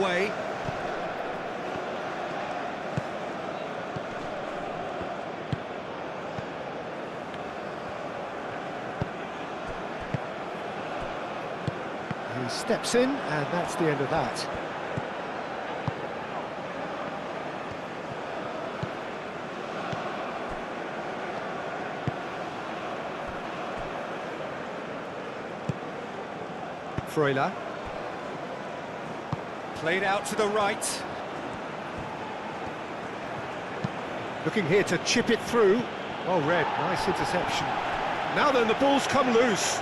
away. He steps in, and that's the end of that. Freuler. Played out to the right. Looking here to chip it through. Oh, Red, nice interception. Now then, the ball's come loose.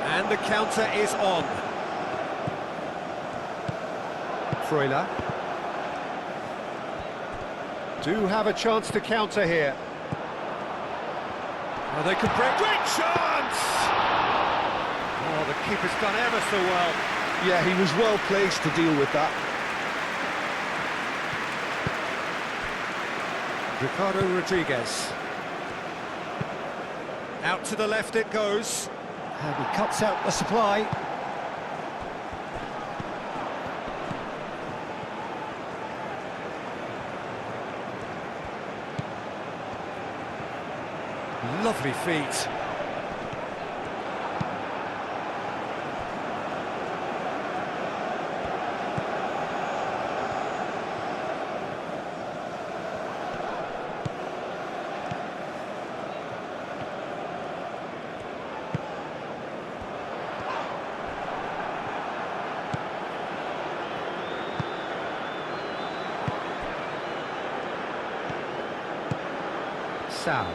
And the counter is on. Freuler. Do have a chance to counter here. Oh, they could break. Great chance! Oh, the keeper's done ever so well. Yeah, he was well placed to deal with that. Ricardo Rodriguez. Out to the left it goes. And he cuts out the supply. Lovely feet. Sal.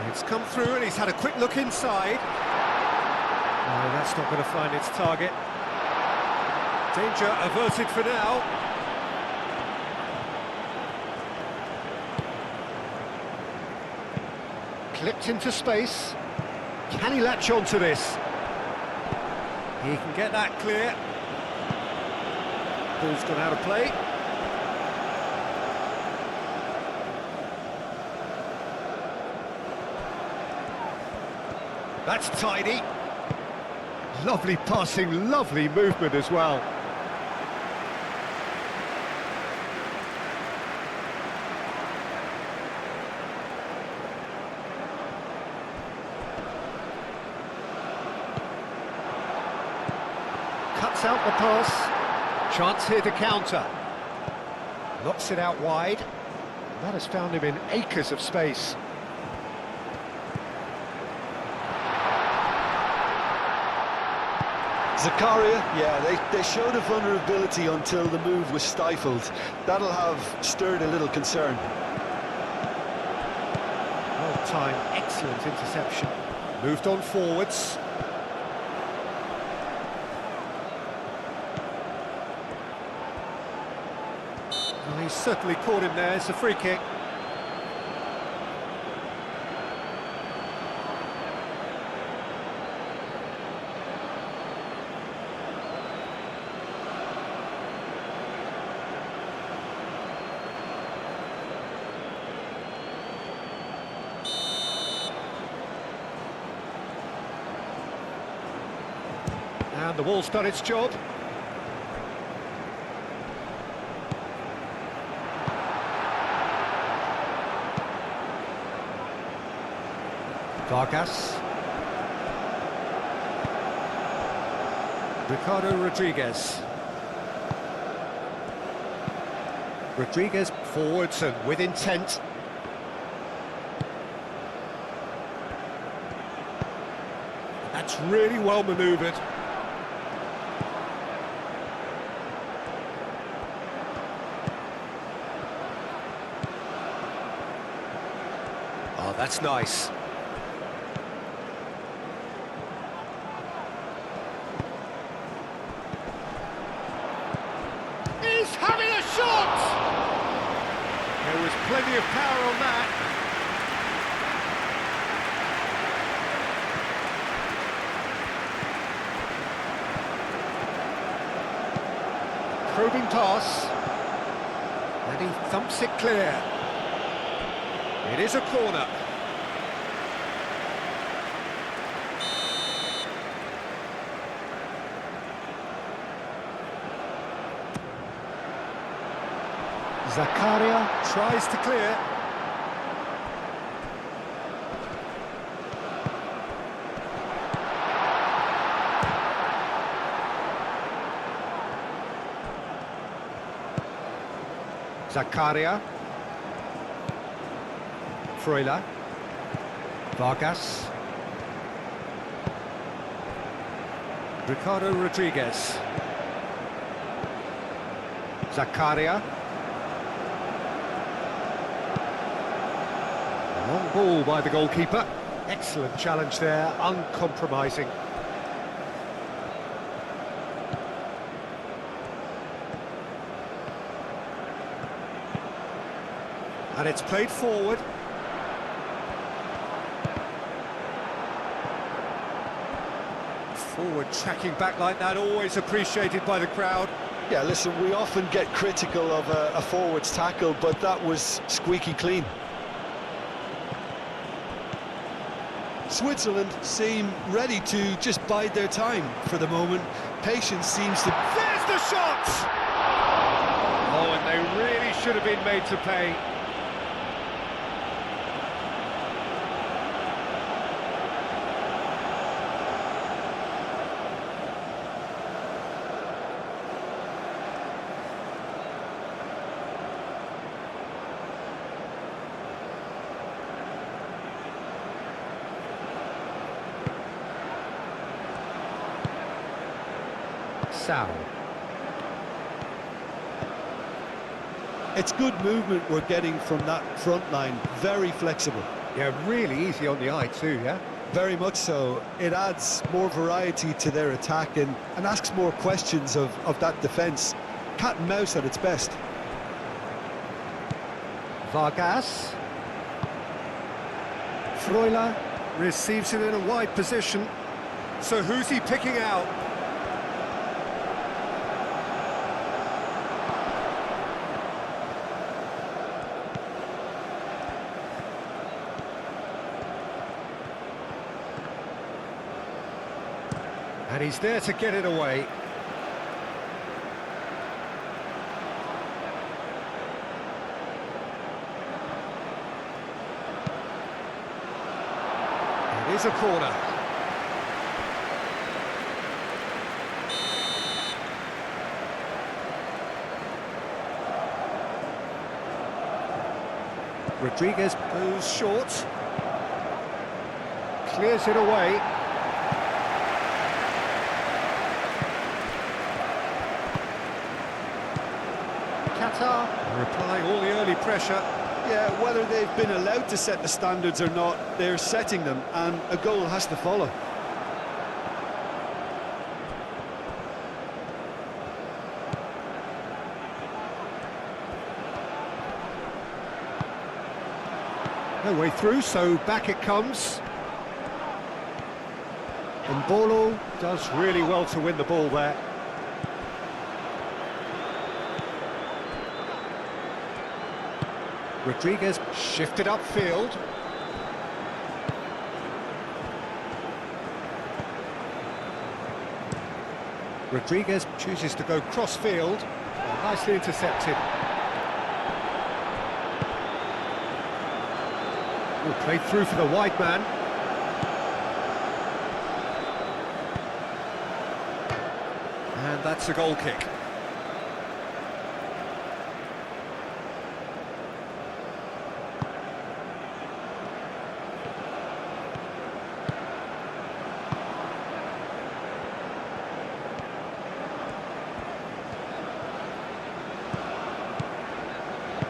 It's come through and he's had a quick look inside. No, that's not going to find its target. Danger averted for now. Clipped into space. Can he latch on to this? He can get that clear. Ball's gone out of play. That's tidy. Lovely passing, lovely movement as well. Cuts out the pass. Chance here to counter. Knocks it out wide. That has found him in acres of space. Zakaria, yeah, they showed a vulnerability until the move was stifled. That'll have stirred a little concern. Well timed, excellent interception. Moved on forwards. Well, he's certainly caught him there. It's a free kick. And the ball's done its job. Vargas. Ricardo Rodriguez. Rodriguez forwards and with intent. That's really well manoeuvred. Oh, that's nice. He's having a shot! There was plenty of power on that. Probing pass. And he thumps it clear. It is a corner. Zakaria. Tries to clear. Zakaria. Freuler. Vargas. Ricardo Rodriguez. Zakaria. Long ball by the goalkeeper. Excellent challenge there, uncompromising. And it's played forward. Forward tracking back like that, always appreciated by the crowd. Yeah, listen, we often get critical of a forward's tackle, but that was squeaky clean. Switzerland seem ready to just bide their time for the moment. Patience seems to... There's the shot! Oh, and they really should have been made to pay. Sal. It's good movement we're getting from that front line, very flexible. Yeah, really easy on the eye too, yeah? Very much so. It adds more variety to their attack and asks more questions of that defence. Cat and mouse at its best. Vargas. Freuler. Receives it in a wide position. So who's he picking out? And he's there to get it away. It is a corner. Rodriguez Goes short. clears it away. Qatar. They're applying all the early pressure. Yeah, whether they've been allowed to set the standards or not, they're setting them, and a goal has to follow. No way through, so back it comes. And Bolo does really well to win the ball there. Rodriguez shifted upfield. Rodriguez chooses to go cross-field. Nicely intercepted. Played through for the wide man. And that's a goal kick.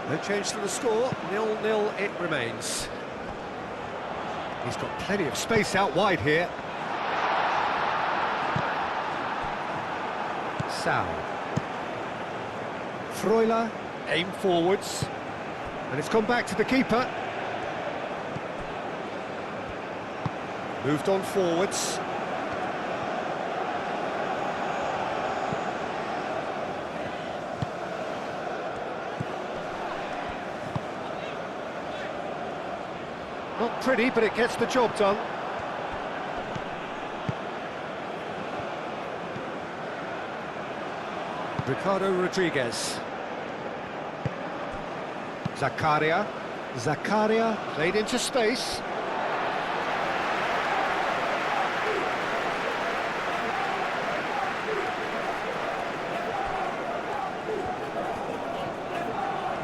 No change to the score, 0-0 it remains. He's got plenty of space out wide here. Sal. Freuler, aim forwards. And it's gone back to the keeper. Moved on forwards. Not pretty, but it gets the job done. Ricardo Rodriguez. Zakaria played into space.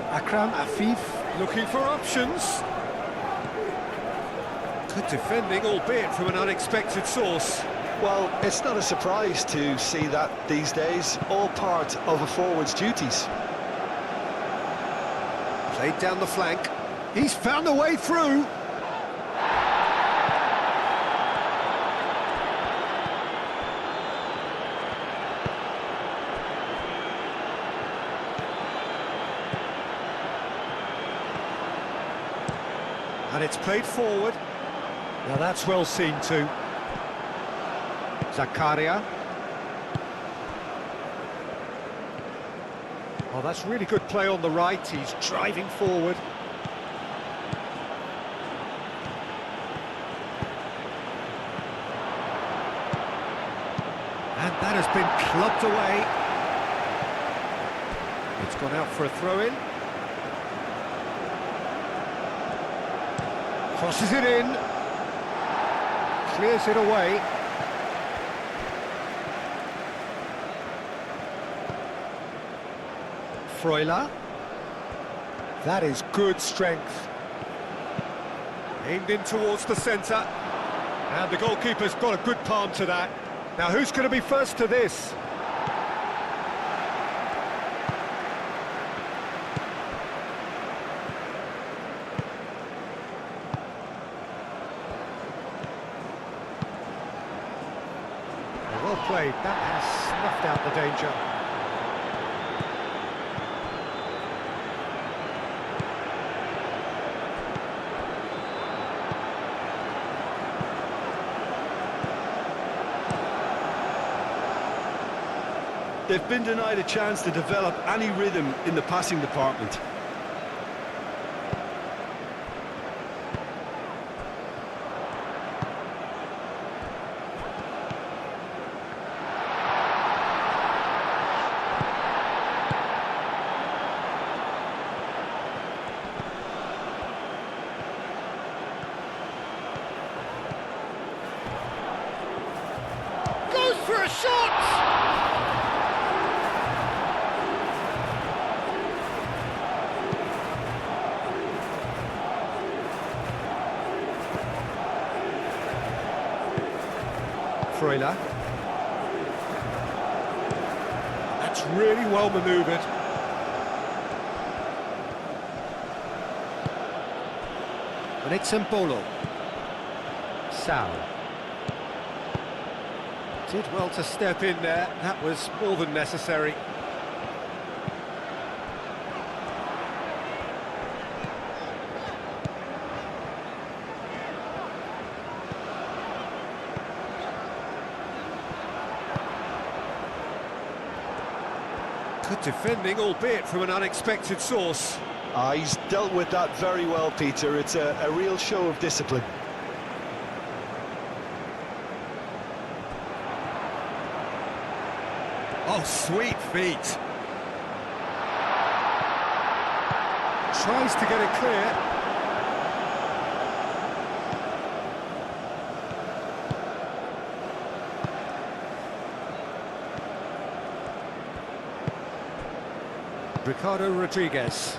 Akram Afif. Looking for options. Good defending, albeit from an unexpected source. Well, it's not a surprise to see that these days, all part of a forward's duties. Played down the flank. He's found a way through. And it's played forward. Now that's well seen too. Zakaria. Oh, that's really good play on the right. He's driving forward. And that has been clubbed away. It's gone out for a throw-in. Crosses it in. Clears it away. Freuler. That is good strength. Aimed in towards the centre. And the goalkeeper's got a good palm to that. Now who's going to be first to this? Well played. That has snuffed out the danger. They've been denied a chance to develop any rhythm in the passing department. Goes for a shot! Freuler. That's really well manoeuvred. And it's Mbolo. Sal. Did well to step in there. That was more than necessary. Good defending, albeit from an unexpected source. He's dealt with that very well, Peter. It's a real show of discipline. Oh, sweet feet. Tries to get it clear. Ricardo Rodriguez.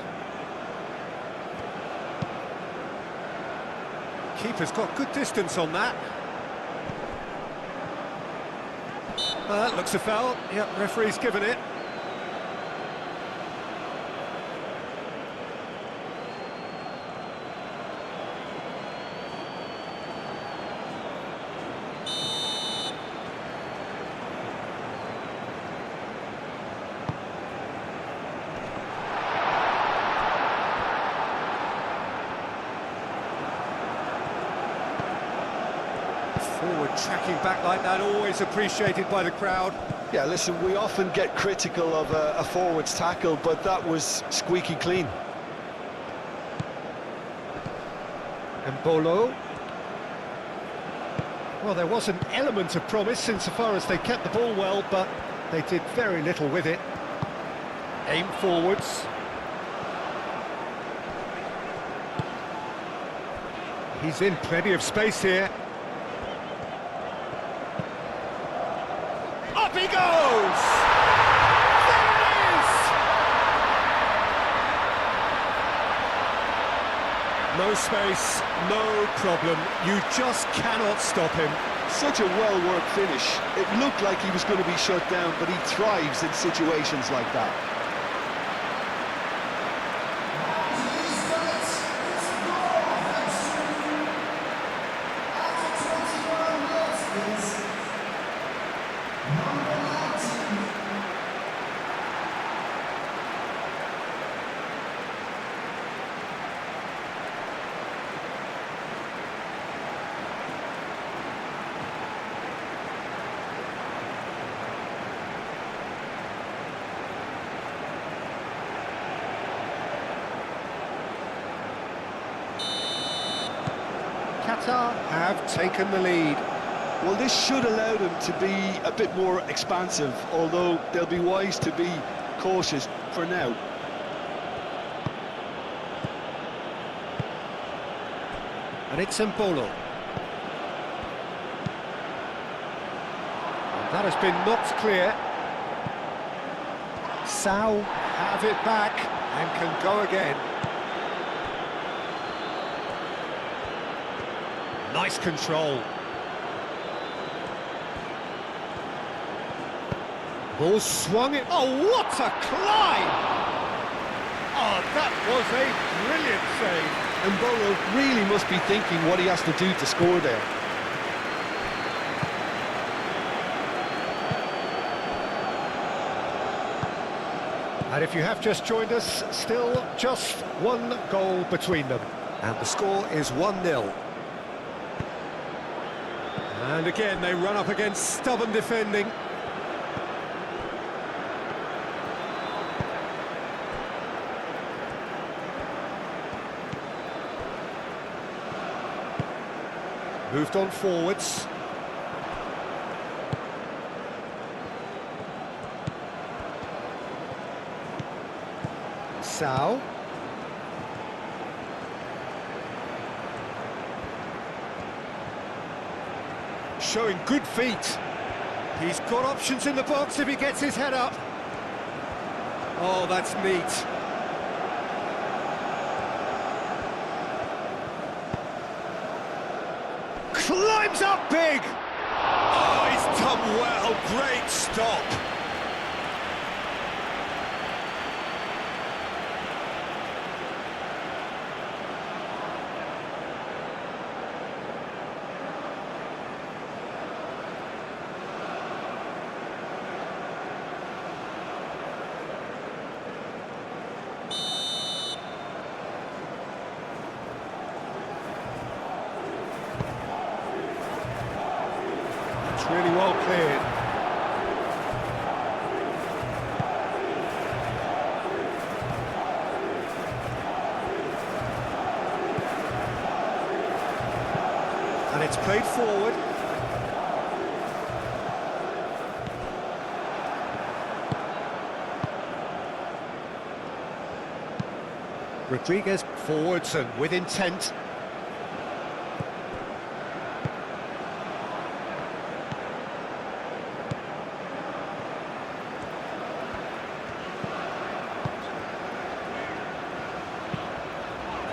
Keeper's got good distance on that. That looks a foul. Yep, referee's given it. Forward tracking back like that, always appreciated by the crowd. Yeah, listen, we often get critical of a forward's tackle, but that was squeaky clean. Mbolo. Well, there was an element of promise insofar as they kept the ball well, but they did very little with it. Aim forwards. He's in plenty of space here. Up he goes! There it is! No space, no problem. You just cannot stop him. Such a well-worked finish. It looked like he was going to be shut down, but he thrives in situations like that. Qatar have taken the lead. Well, this should allow them to be a bit more expansive, although they'll be wise to be cautious for now. And it's Mbolo. That has been knocked clear. Sao have it back and can go again. Nice control. Ball swung it. Oh, what a climb! Oh, that was a brilliant save. And Mbolo really must be thinking what he has to do to score there. And if you have just joined us, still just one goal between them. And the score is 1-0. And again, they run up against stubborn defending. Moved on forwards. Sao. Showing good feet. He's got options in the box if he gets his head up. Oh, that's neat. Climbs up big! Oh, he's done well. Great stop. It's really well cleared. And it's played forward. Rodriguez forwards and with intent.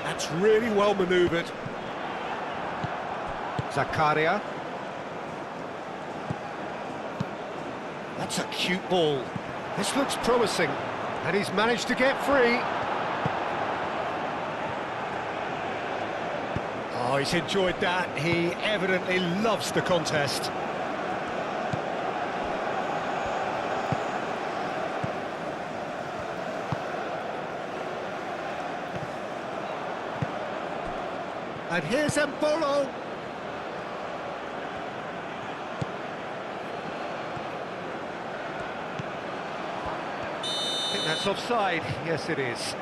That's really well manoeuvred. Zakaria. That's a cute ball. This looks promising. And he's managed to get free. Oh, he's enjoyed that. He evidently loves the contest. And here's Mbolo. I think that's offside. Yes, it is.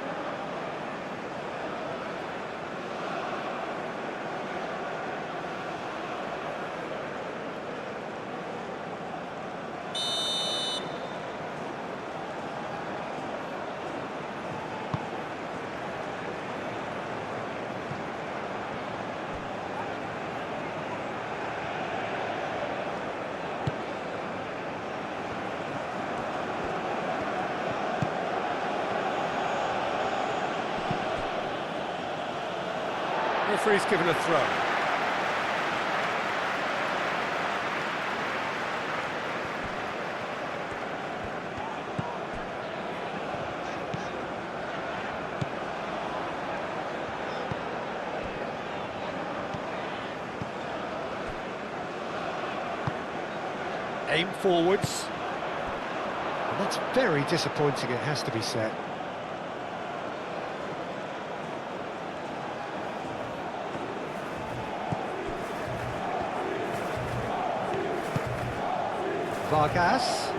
referee's given a throw. Aim forwards. And that's very disappointing, it has to be said. Vargas.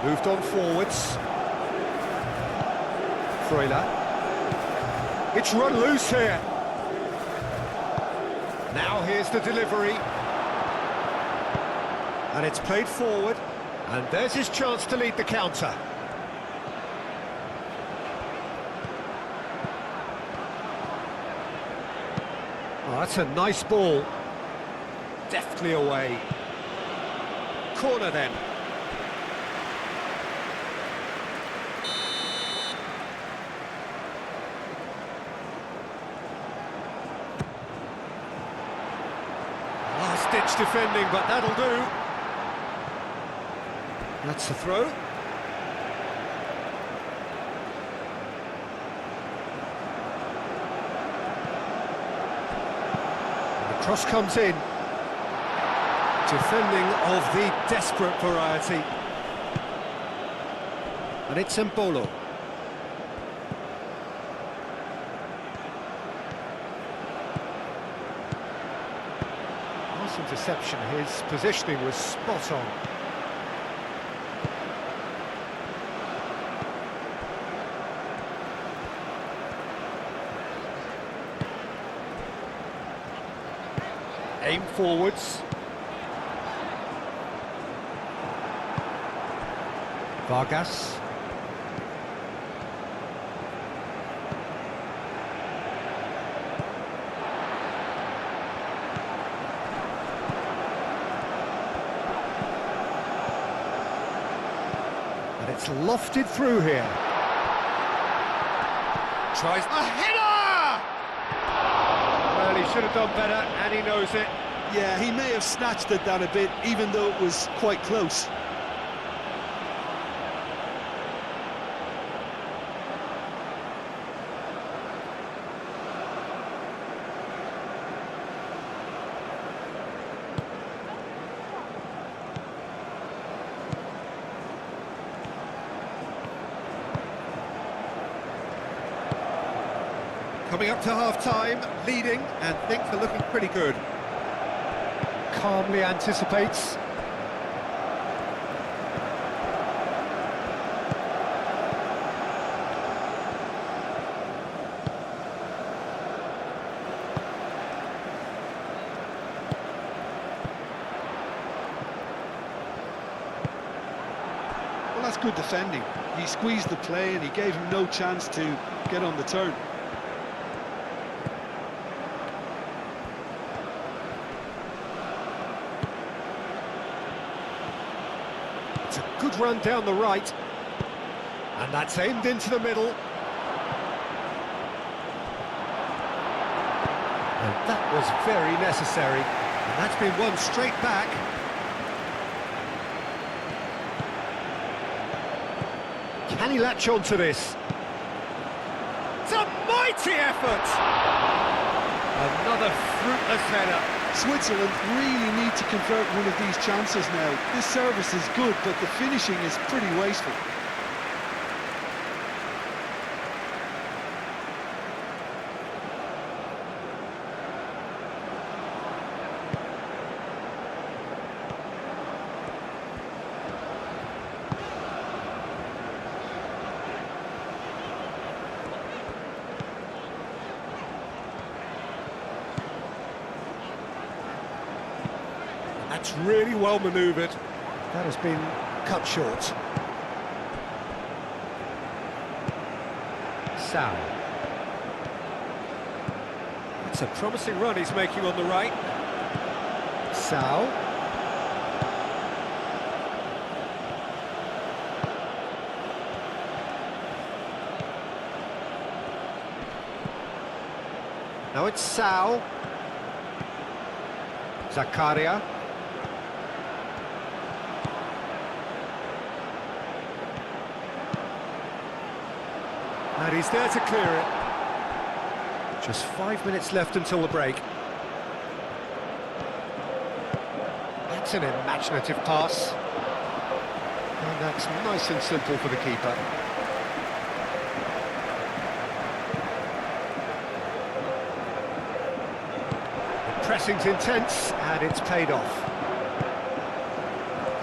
Moved on forwards. Freuler. It's run loose here. Now here's the delivery. And it's played forward. And there's his chance to lead the counter. Oh, that's a nice ball. Deftly away. Corner then. Last-ditch defending, but that'll do. That's the throw. The cross comes in. Defending of the desperate variety. And it's Mbolo. Nice interception, his positioning was spot on. Aim forwards. Vargas. And it's lofted through here. Tries a header! Well, he should have done better, and he knows it. Yeah, he may have snatched it down a bit, even though it was quite close. Coming up to half-time, leading, and things are looking pretty good. Calmly anticipates. Well, that's good defending. He squeezed the play and he gave him no chance to get on the turn. It's a good run down the right. And that's aimed into the middle. And that was very necessary. And that's been won straight back. Can he latch on to this? It's a mighty effort! Another fruitless header. Switzerland really need to convert one of these chances now. This service is good, but the finishing is pretty wasteful. That's really well manoeuvred. That has been cut short. Sal. It's a promising run he's making on the right. Sal. Now it's Sal. Zakaria. And he's there to clear it. Just 5 minutes left until the break. That's an imaginative pass. And that's nice and simple for the keeper. The pressing's intense, and it's paid off.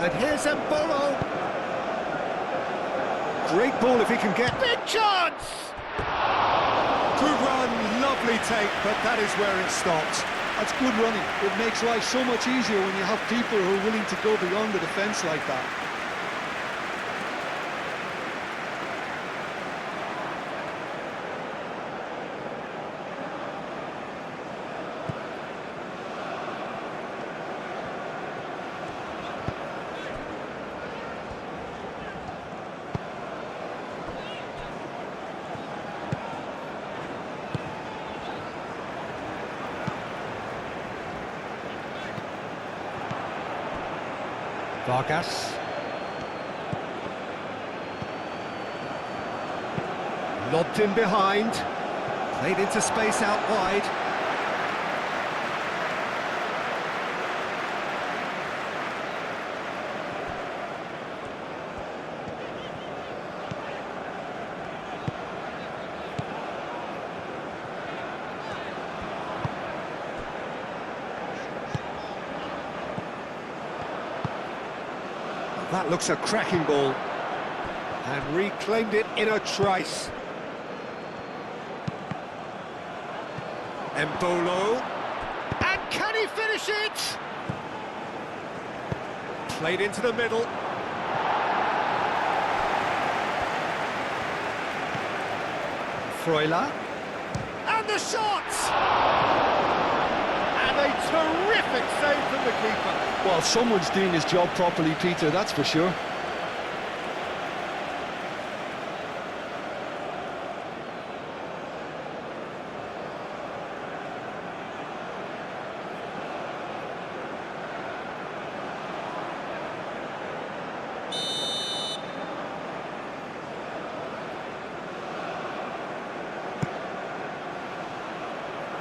And here's Mbolo. Great ball if he can get... Big chance! Good run, lovely take, but that is where it stopped. That's good running. It makes life so much easier when you have people who are willing to go beyond the defence like that. Vargas. Lobbed in behind. Played into space out wide. That looks a cracking ball. And reclaimed it in a trice. Mbolo. And can he finish it? Played into the middle. Freuler. And the shot! And a terrific save from the keeper. Well, someone's doing his job properly, Peter, that's for sure.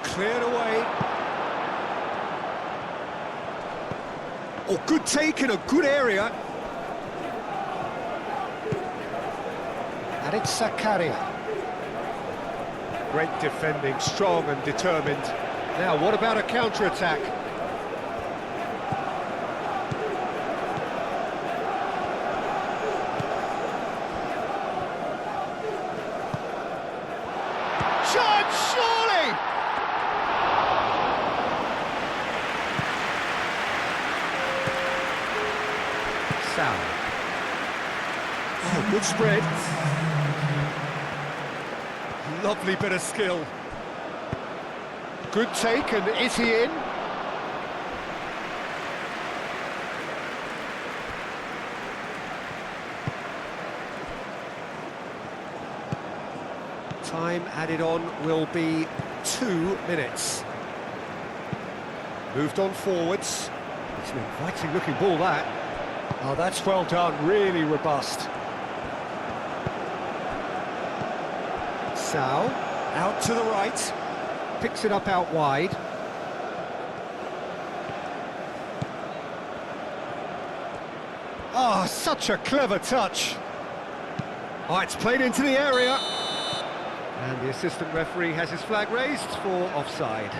Cleared away. Oh, good take in a good area. And it's Zakaria. Great defending, strong and determined. Now, what about a counter-attack? Chance, surely! Sal. Oh, good spread. Lovely bit of skill. Good take, and is he in? Time added on will be 2 minutes. Moved on forwards. It's an inviting looking ball, that. Oh, that's well done, really robust. Sal Out to the right. picks it up out wide. Oh, such a clever touch. Oh, it's played into the area. And the assistant referee has his flag raised for offside.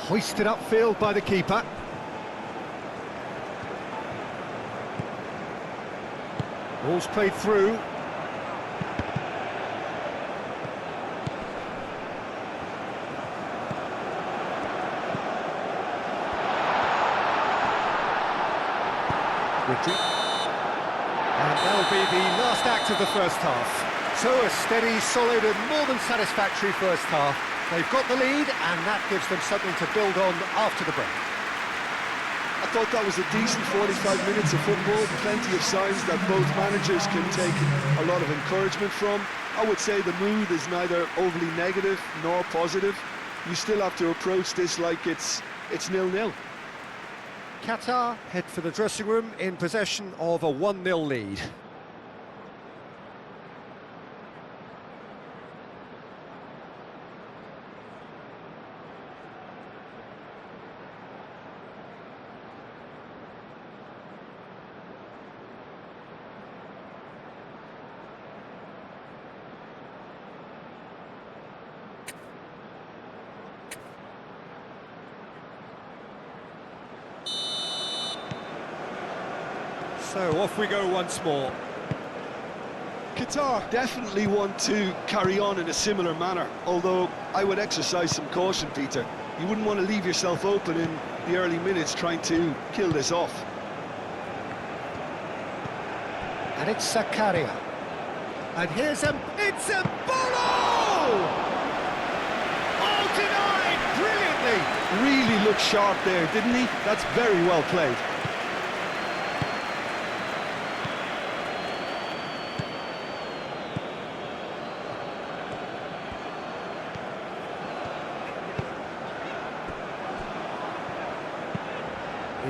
Hoisted upfield by the keeper. Ball's played through. And that'll be the last act of the first half. So a steady, solid and more than satisfactory first half. They've got the lead, and that gives them something to build on after the break. I thought that was a decent 45 minutes of football, plenty of signs that both managers can take a lot of encouragement from. I would say the mood is neither overly negative nor positive. You still have to approach this like it's 0-0. Qatar head for the dressing room in possession of a 1-0 lead. So off we go once more. Qatar definitely want to carry on in a similar manner, although I would exercise some caution, Peter. You wouldn't want to leave yourself open in the early minutes trying to kill this off. And it's Zakaria. And here's it's a ball! Oh, denied brilliantly! Really looked sharp there, didn't he? That's very well played.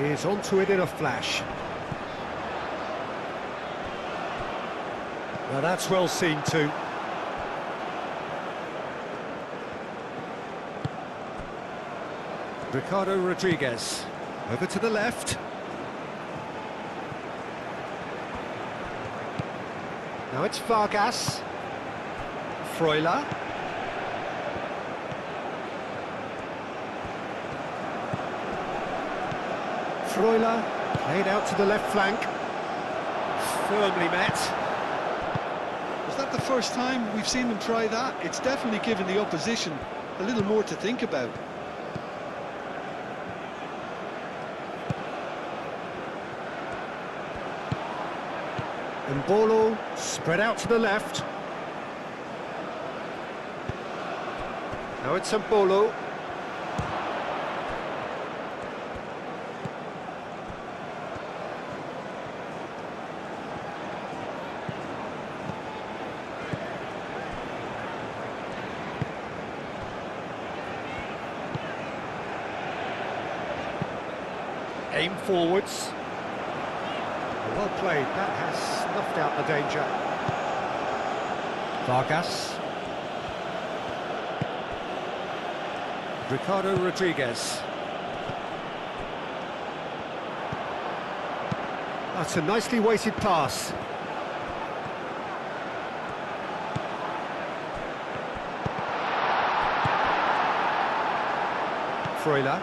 He's onto it in a flash. Well, that's well seen too. Ricardo Rodriguez, over to the left. Now it's Vargas. Freuler. Freuler, played out to the left flank. Firmly met. Was that the first time we've seen them try that? It's definitely given the opposition a little more to think about. Mbolo, spread out to the left. Now it's Mbolo. Aim forwards. Well played, that has snuffed out the danger. Vargas. Ricardo Rodriguez. That's a nicely weighted pass. Freuler.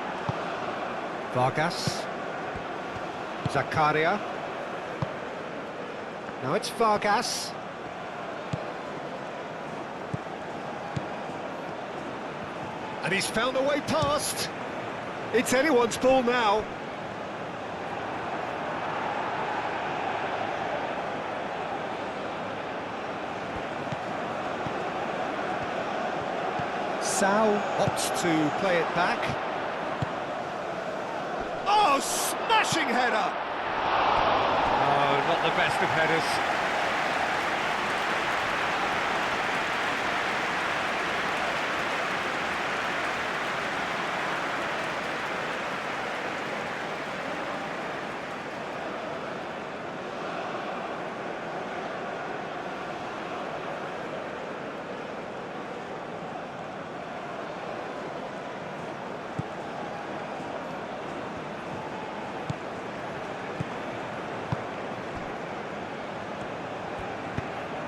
Vargas. Zakaria. Now it's Vargas. And he's found a way past. It's anyone's ball now. Sao opts to play it back. Oh, smashing header! Oh, not the best of headers.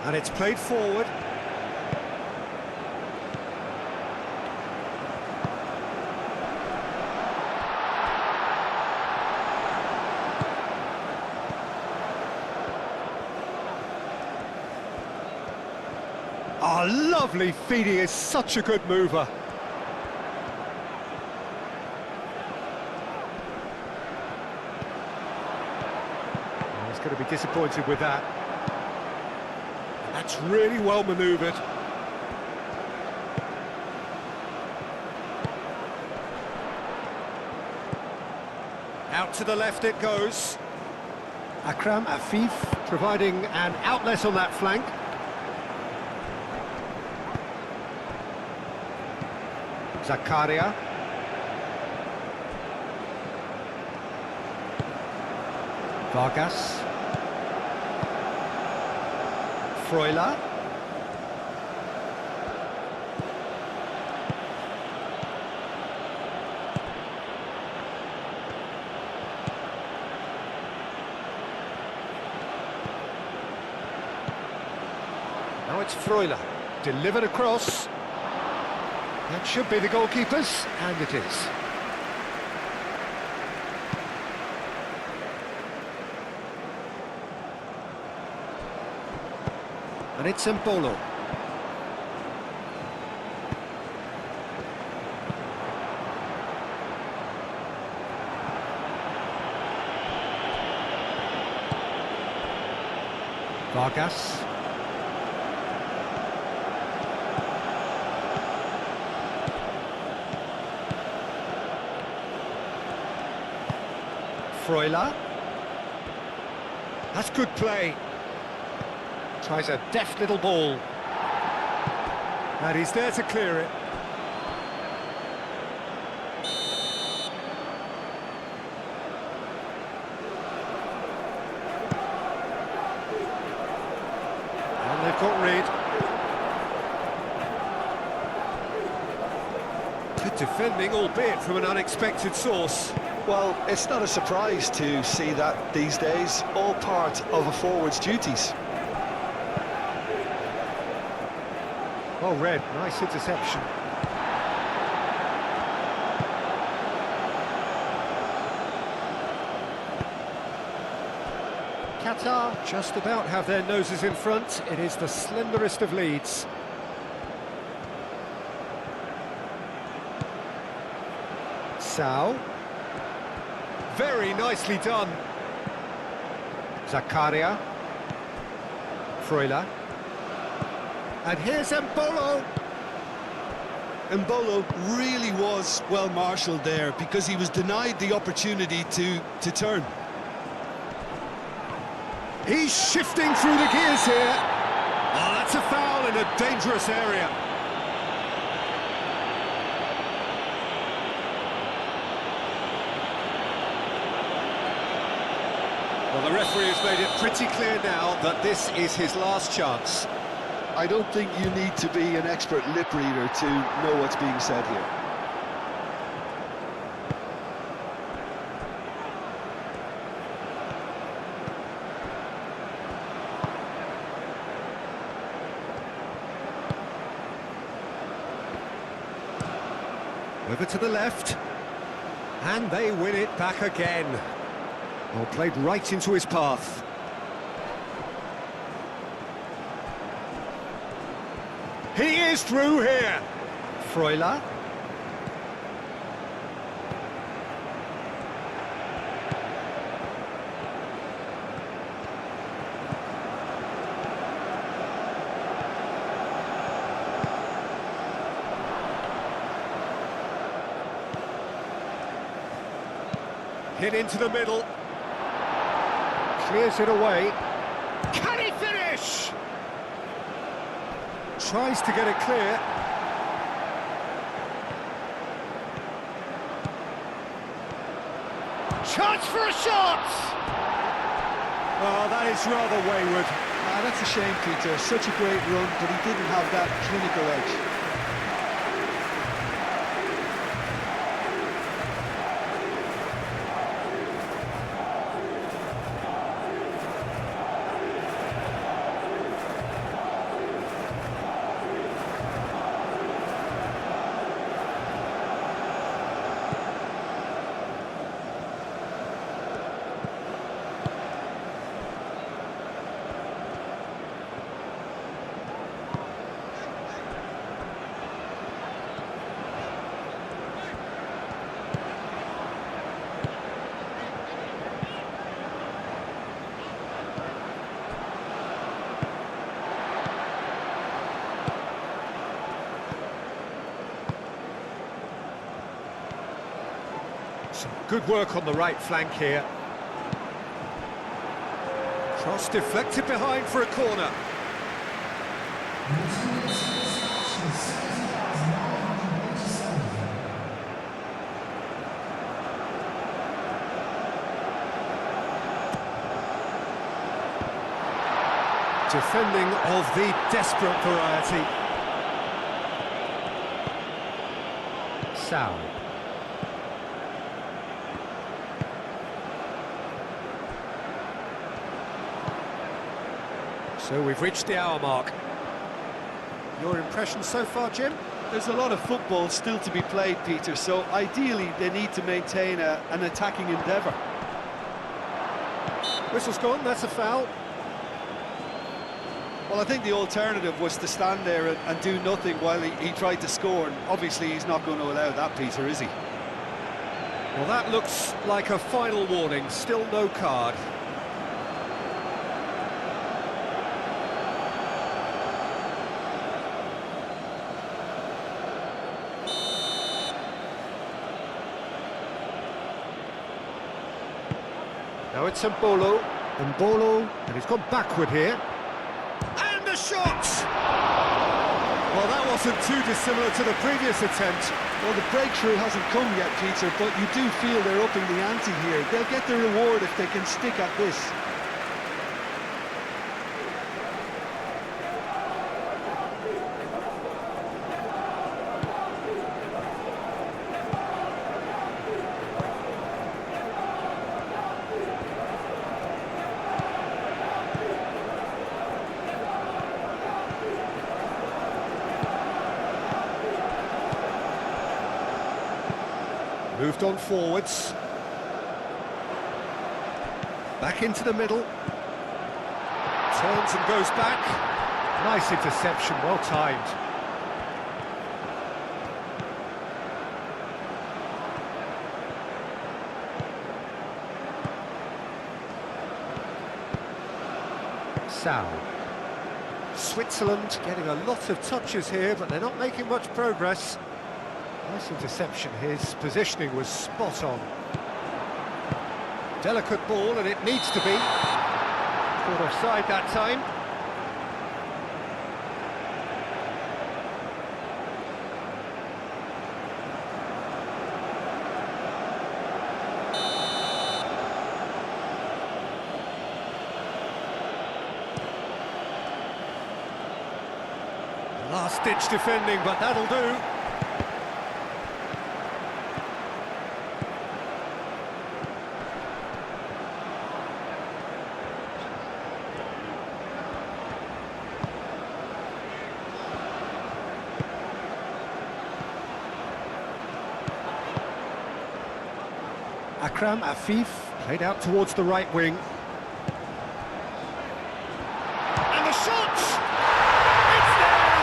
And it's played forward. Oh, lovely feed. He is such a good mover. Oh, he's going to be disappointed with that. That's really well manoeuvred. Out to the left it goes. Akram Afif providing an outlet on that flank. Zakaria. Vargas. Freuler. Now it's Freuler. Delivered across. That should be the goalkeeper's, and it is. And it's Embolo. Vargas. Freuler. That's good play. Tries a deft little ball. And he's there to clear it. And they've got rid. Good defending, albeit from an unexpected source. Well, it's not a surprise to see that these days, all part of a forward's duties. Well read, nice interception. Qatar just about have their noses in front. It is the slenderest of leads. Sao. Very nicely done. Zakaria. Freuler. And here's Embolo. Embolo really was well marshalled there because he was denied the opportunity to turn. He's shifting through the gears here. Oh, that's a foul in a dangerous area. Well, the referee has made it pretty clear now that this is his last chance. I don't think you need to be an expert lip reader to know what's being said here. Over to the left. And they win it back again. Well, played right into his path. He is through here. Freuler. Hit into the middle. Clears it away. Can he finish? Tries to get it clear. Chance for a shot! Oh, that is rather wayward. That's a shame, Peter. Such a great run, but he didn't have that clinical edge. Some good work on the right flank here. Cross deflected behind for a corner. Defending of the desperate variety. Sound. So we've reached the hour mark. Your impression so far, Jim? There's a lot of football still to be played, Peter, so ideally they need to maintain an attacking endeavour. Whistle's gone, that's a foul. Well, I think the alternative was to stand there and do nothing while he tried to score, and obviously he's not going to allow that, Peter, is he? Well, that looks like a final warning, still no card. Now it's Mbolo, and he's gone backward here. And a shot! Well, that wasn't too dissimilar to the previous attempt. Well, the breakthrough hasn't come yet, Peter, but you do feel they're upping the ante here. They'll get the reward if they can stick at this. Moved on forwards. Back into the middle. Turns and goes back. Nice interception, well timed. Sound. Switzerland getting a lot of touches here, but they're not making much progress. Nice interception, his positioning was spot on. Delicate ball, and it needs to be. Caught offside that time. Last-ditch defending, but that'll do. Akram Afif played out towards the right wing. And the shot! It's there!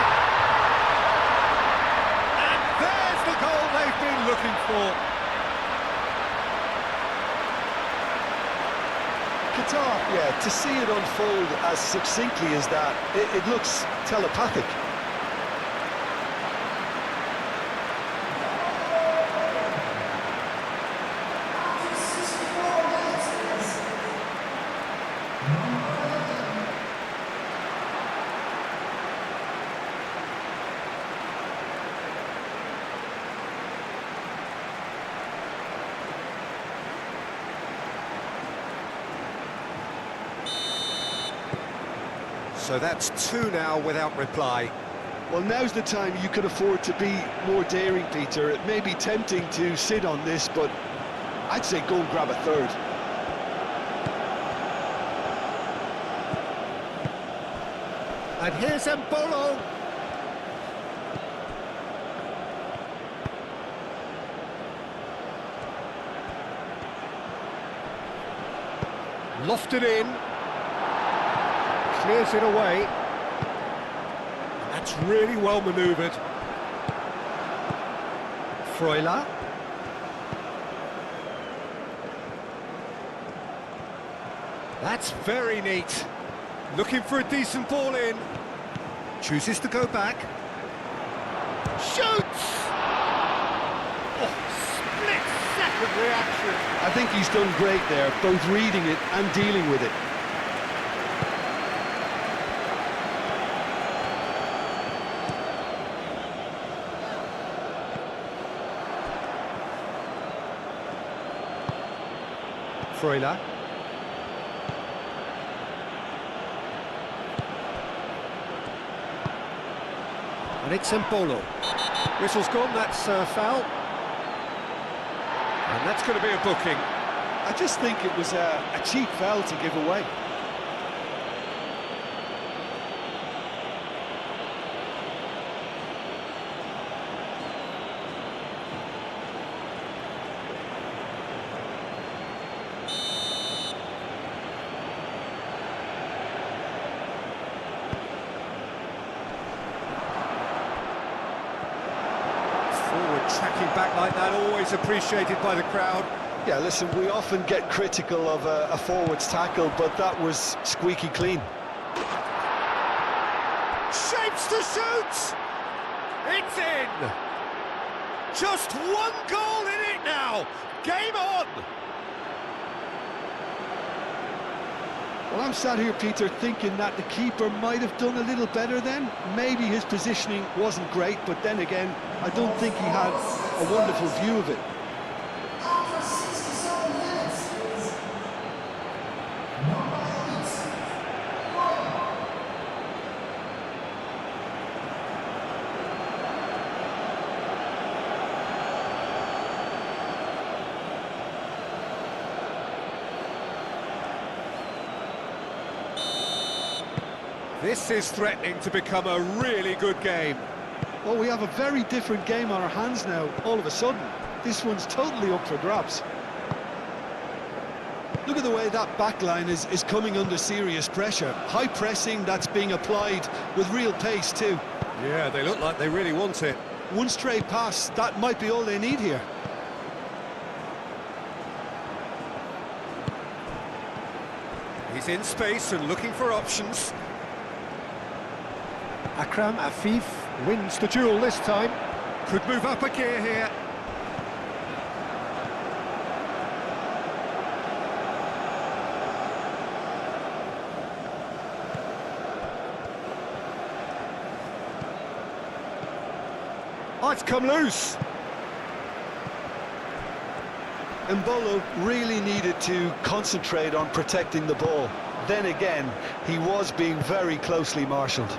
And there's the goal they've been looking for. Qatar, yeah, to see it unfold as succinctly as that, it looks telepathic. So that's two now without reply. Well, now's the time you could afford to be more daring, Peter. It may be tempting to sit on this, but I'd say go and grab a third. And here's Mbolo. Lofted in. Clears it away. That's really well manoeuvred. Freuler. That's very neat. Looking for a decent ball in. Chooses to go back. Shoots! Oh, split second moment reaction. I think he's done great there, both reading it and dealing with it. Freuler. And it's Embolo. Whistle's gone, that's foul. And that's going to be a booking. I just think it was a cheap foul to give away. Tracking back like that, always appreciated by the crowd. Yeah, listen, we often get critical of a forward's tackle, but that was squeaky clean. Shapes to shoot! It's in! Just one goal in it now! Game on! Well, I'm sat here, Peter, thinking that the keeper might have done a little better then. Maybe his positioning wasn't great, but then again, I don't think he had a wonderful view of it. This is threatening to become a really good game. Well, we have a very different game on our hands now, all of a sudden. This one's totally up for grabs. Look at the way that back line is coming under serious pressure. High pressing that's being applied with real pace too. Yeah, they look like they really want it. One stray pass, that might be all they need here. He's in space and looking for options. Akram Afif wins the duel this time. Could move up a gear here. Oh, it's come loose. Embolo really needed to concentrate on protecting the ball. Then again, he was being very closely marshalled.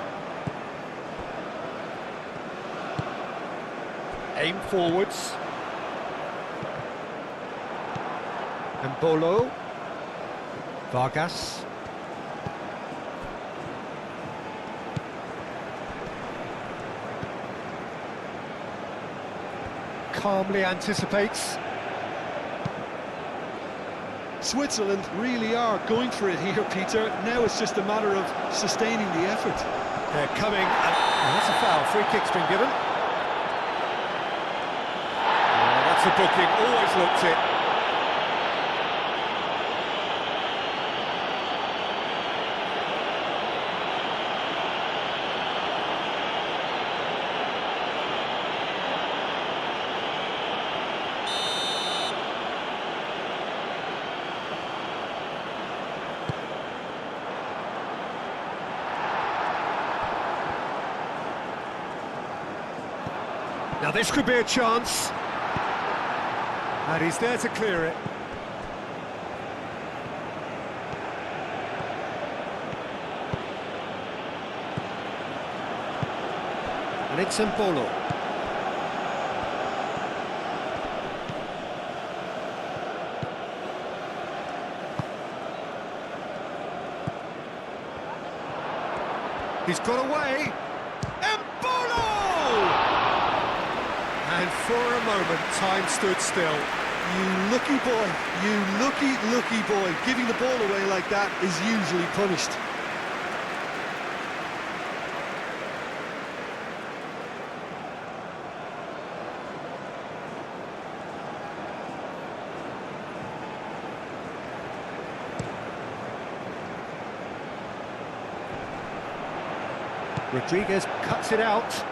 Aim forwards. Embolo. Vargas. Calmly anticipates. Switzerland really are going for it here, Peter. Now it's just a matter of sustaining the effort. They're coming, and that's a foul. Free kick's been given. That's a booking, always looked it. Now this could be a chance. And he's there to clear it. And it's Embolo. He's got away. Embolo! And for a moment, time stood still. You lucky boy, you lucky boy. Giving the ball away like that is usually punished. Rodriguez cuts it out.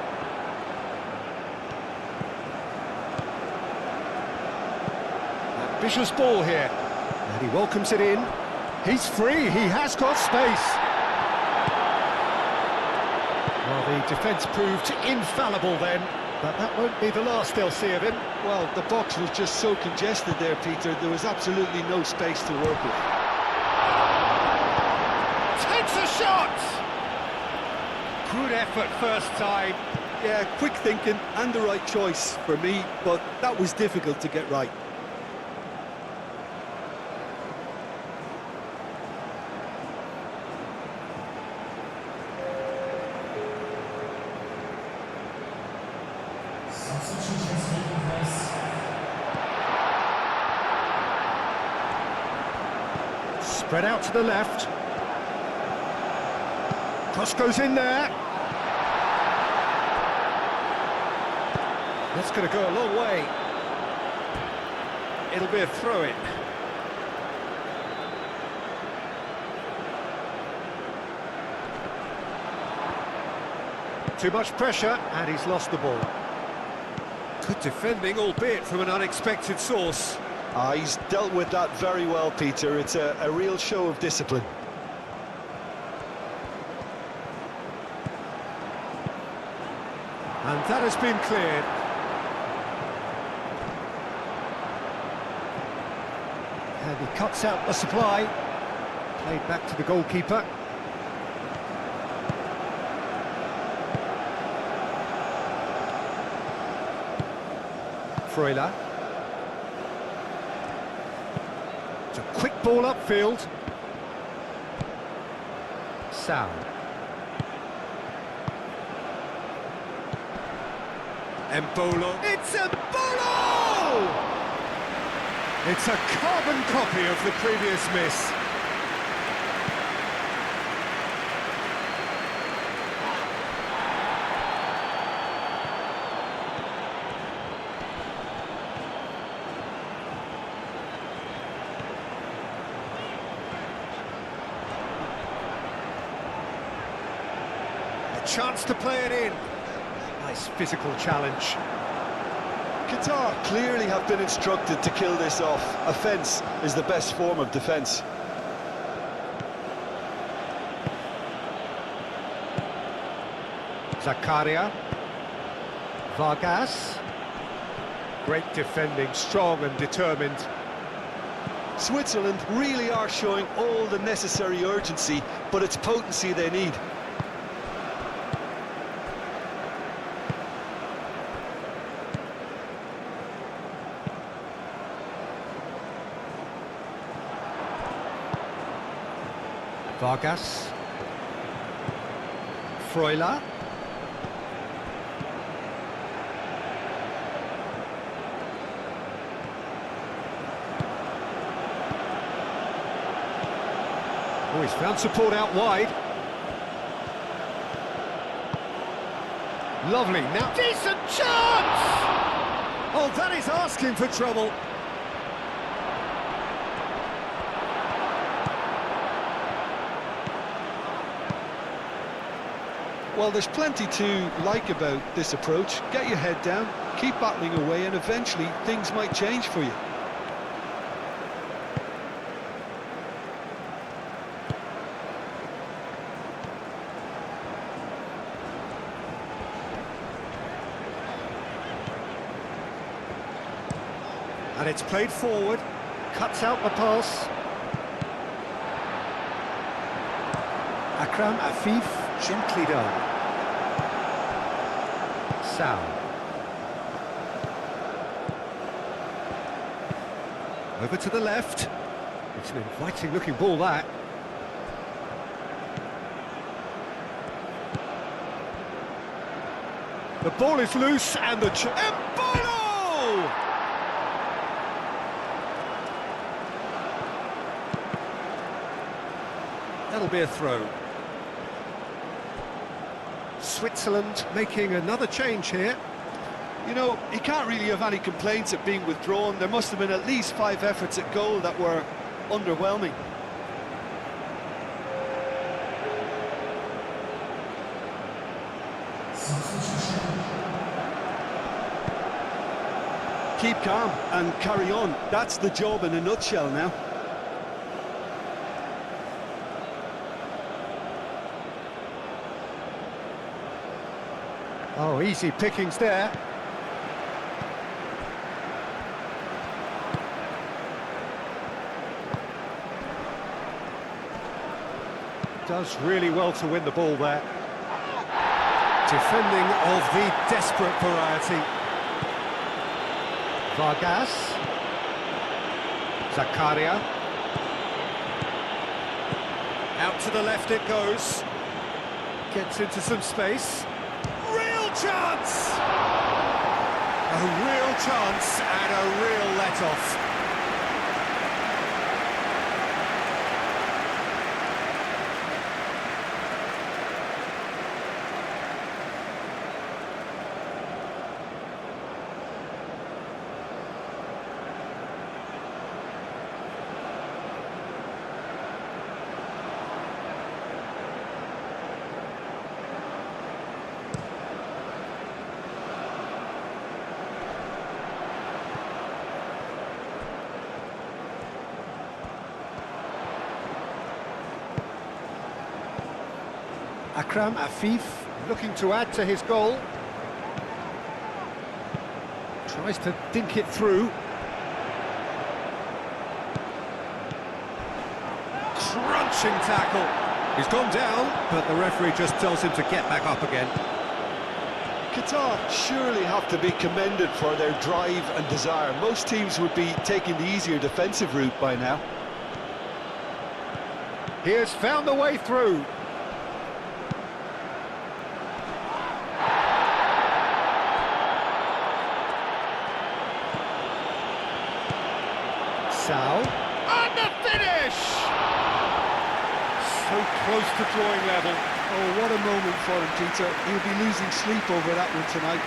Vicious ball here. And he welcomes it in. He's free, he has got space. Well, the defence proved infallible then, but that won't be the last they'll see of him. Well, the box was just so congested there, Peter. There was absolutely no space to work with. Takes a shot! Good effort first time. Yeah, quick thinking and the right choice for me, but that was difficult to get right. Spread out to the left. Cross goes in there. That's going to go a long way. It'll be a throw-in. Too much pressure, and he's lost the ball. Good defending, albeit from an unexpected source. He's dealt with that very well, Peter. It's a real show of discipline. And that has been cleared. And he cuts out the supply. Played back to the goalkeeper. Freuler. It's a quick ball upfield. Sal. Embolo. It's Embolo! It's a carbon copy of the previous miss. A chance to play it in. Nice physical challenge. Qatar clearly have been instructed to kill this off. Offence is the best form of defence. Zakaria. Vargas. Great defending, strong and determined. Switzerland really are showing all the necessary urgency, but it's potency they need. Vargas. Freuler. Oh, he's found support out wide. Lovely, now decent chance! Oh, that is asking for trouble. Well, there's plenty to like about this approach. Get your head down, keep battling away, and eventually things might change for you. And it's played forward, cuts out the pass. Akram Afif, gently done. Sal. Over to the left. It's an inviting looking ball, that. The ball is loose and the... Embolo! That'll be a throw. Switzerland making another change here. You know, he can't really have any complaints at being withdrawn. There must have been at least 5 efforts at goal that were underwhelming. keep calm and carry on. That's the job in a nutshell now. Oh, easy pickings there. Does really well to win the ball there. Defending of the desperate variety. Vargas. Zakaria. Out to the left it goes. Gets into some space. Real chance! A real chance and a real let-off. Akram Afif looking to add to his goal. Tries to dink it through. Crunching tackle. He's gone down, but the referee just tells him to get back up again. Qatar surely have to be commended for their drive and desire. Most teams would be taking the easier defensive route by now. He has found the way through. Sal. And the finish! So close to drawing level. Oh, what a moment for him, Peter. He'll be losing sleep over that one tonight.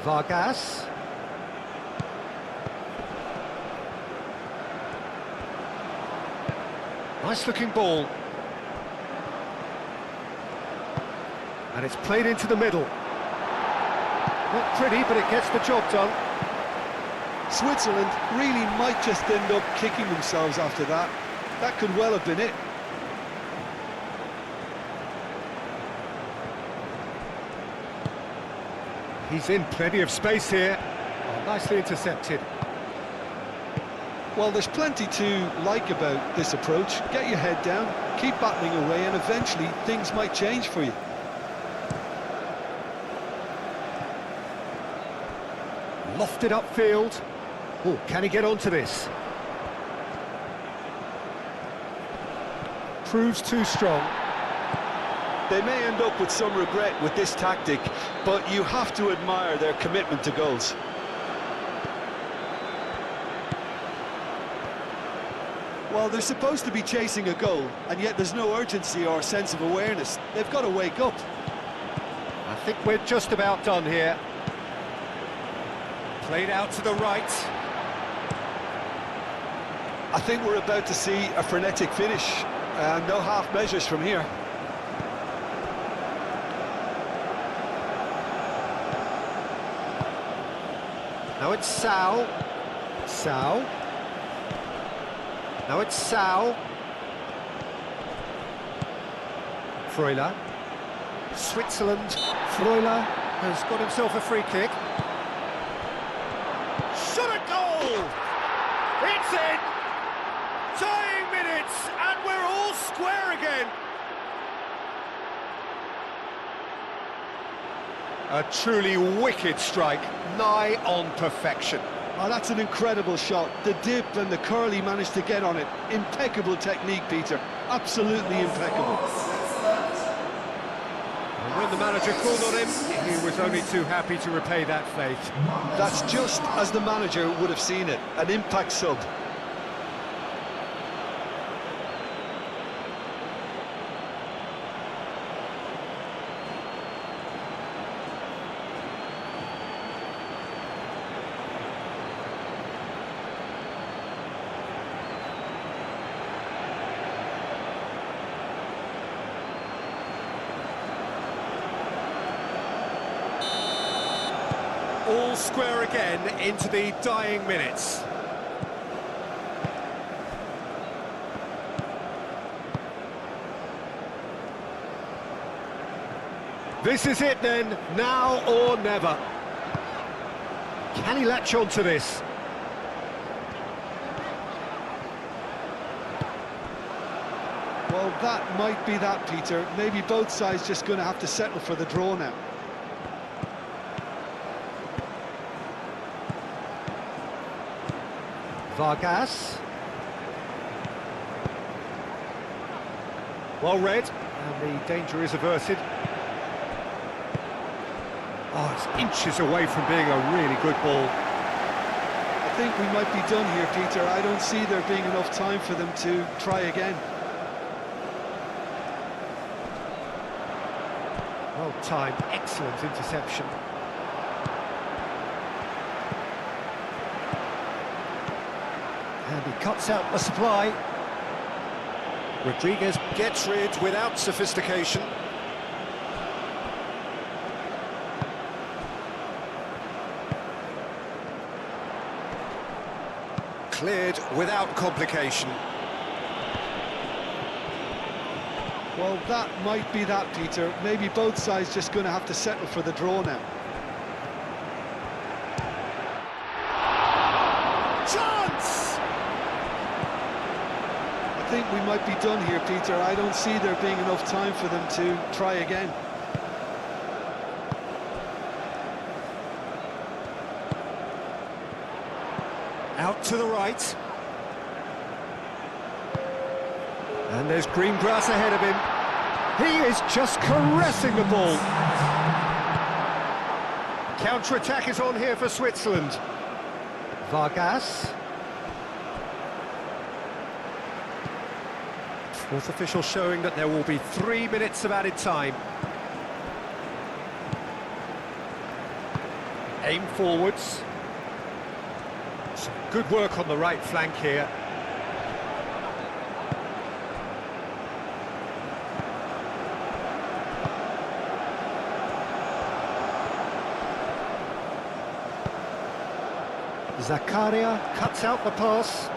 Vargas. Nice looking ball. And it's played into the middle. Not pretty, but it gets the job done. Switzerland really might just end up kicking themselves after that. That could well have been it. He's in plenty of space here. Oh, nicely intercepted. Well, there's plenty to like about this approach. Get your head down, keep battling away, and eventually things might change for you. Lofted upfield. Oh, can he get onto this? Proves too strong. They may end up with some regret with this tactic, but you have to admire their commitment to goals. Well, they're supposed to be chasing a goal, and yet there's no urgency or sense of awareness. They've got to wake up. I think we're just about done here. Played out to the right. I think we're about to see a frenetic finish, and no half measures from here. Now it's Sal. Sal. Now it's Sal. Freuler. Switzerland. Freuler has got himself a free kick. Shot a goal! It's in! Tying minutes, and we're all square again. A truly wicked strike, nigh on perfection. Oh, that's an incredible shot. The dip and the curl he managed to get on it. Impeccable technique, Peter. Absolutely impeccable. And when the manager called on him, he was only too happy to repay that faith. That's just as the manager would have seen it. An impact sub. all square again into the dying minutes. This is it then, now or never. Can he latch on to this? Well, that might be that, Peter. Maybe both sides just going to have to settle for the draw now. Vargas. Well read, and the danger is averted. Oh, it's inches away from being a really good ball. I think we might be done here, Peter. I don't see there being enough time for them to try again. Well timed, excellent interception. And he cuts out the supply. Rodriguez Gets rid without sophistication. Cleared without complication. Well, that might be that, Peter. Maybe both sides just going to have to settle for the draw now. Chance! I think we might be done here, Peter. I don't see there being enough time for them to try again. Out to the right. And there's green grass ahead of him. He is just caressing the ball. Counter-attack is on here for Switzerland. Vargas. Fourth official showing that there will be 3 minutes of added time. Aim forwards. Some good work on the right flank here. Zakaria cuts out the pass.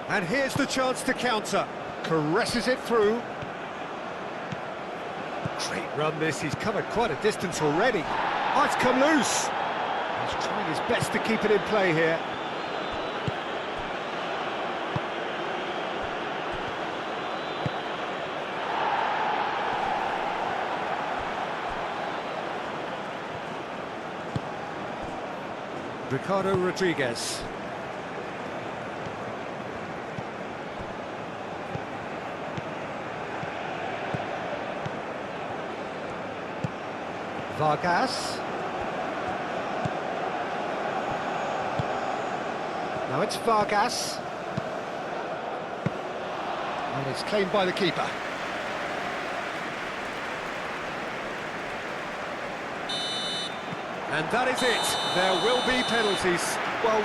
And here's the chance to counter. Caresses it through. Great run this, he's covered quite a distance already. Oh, it's come loose. He's trying his best to keep it in play here. Ricardo Rodriguez. Vargas. Now it's Vargas. And it's claimed by the keeper. And that is it. There will be penalties. Well,